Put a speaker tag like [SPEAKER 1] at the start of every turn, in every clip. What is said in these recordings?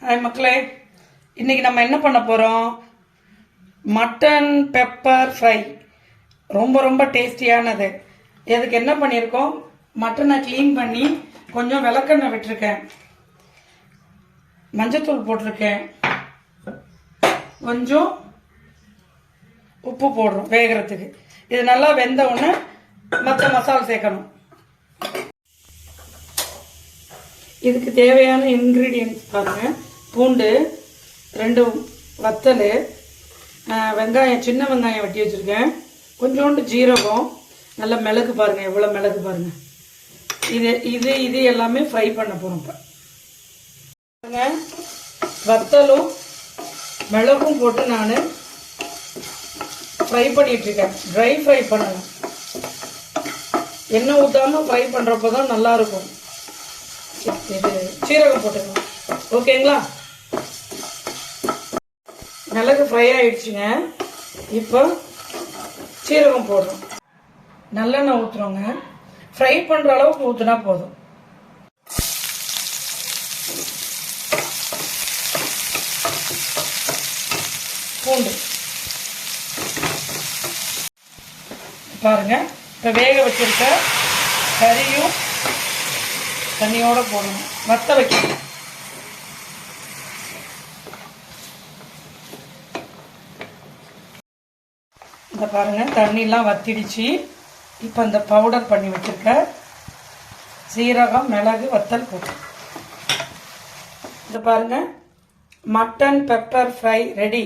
[SPEAKER 1] Hi மக்களே, இன்னைக்கு நம்ம என்ன பண்ண போகிறோம்? Mutton pepper fry. ரொம்ப ரொம்ப டேஸ்டியானது. இதுக்கு என்ன பண்ணியிருக்கோம்? மட்டனை க்ளீன் பண்ணி கொஞ்சம் விளக்கெண்ணெய் விட்டுருக்கேன், மஞ்சத்தூள் போட்டிருக்கேன், கொஞ்சம் உப்பு போடுறோம் வேகிறதுக்கு. இது நல்லா வெந்த உடனே மற்ற மசாலா சேர்க்கணும். இதுக்கு தேவையான இன்க்ரீடியன்ட்ஸ் பாருங்கள். பூண்டு 2 வத்தல், வெங்காயம், சின்ன வெங்காயம் வெட்டி வச்சுருக்கேன், கொஞ்சோண்டு ஜீரகம், நல்ல மிளகு பாருங்கள், எவ்வளோ மிளகு பாருங்கள். இது எல்லாமே ஃப்ரை பண்ண போகிறோம். இப்போ பாருங்கள், வத்தலும் மிளகும் போட்டு நான் ஃப்ரை பண்ணிகிட்ருக்கேன். ட்ரை ஃப்ரை பண்ணணும். எண்ணெய் ஊற்றாமல் ஃப்ரை பண்ணுறப்போ தான் நல்லாயிருக்கும். இது சீரகம் போட்டுக்கலாம். ஓகேங்களா? மிளகு ஃப்ரை ஆயிடுச்சுங்க. இப்போ சீரகம் போடுறோம். நல்லெண்ணெய் ஊற்றுறோங்க. ஃப்ரை பண்ணுற அளவுக்கு ஊற்றுனா போதும். பூண்டு பாருங்க. இப்போ வேக வச்சிருக்க கறியும் தண்ணியோட போடணும். வத்த வைக்கணும். இந்த பாருங்க, தண்ணிலாம் வத்திடுச்சு. இப்போ இந்த பவுடர் பண்ணி வச்சிருக்க சீரகம், மிளகு, வத்தல் போட்டு இந்த பாருங்க, மட்டன் பெப்பர் ஃப்ரை ரெடி.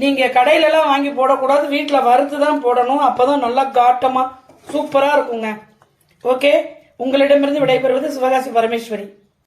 [SPEAKER 1] நீங்கள் கடையிலலாம் வாங்கி போடக்கூடாது, வீட்டில் வறுத்து தான் போடணும். அப்போ தான் நல்லா காட்டமாக சூப்பராக இருக்குங்க. ஓகே, உங்களிடமிருந்து விடைபெறுவது சிவகாசி பரமேஸ்வரி.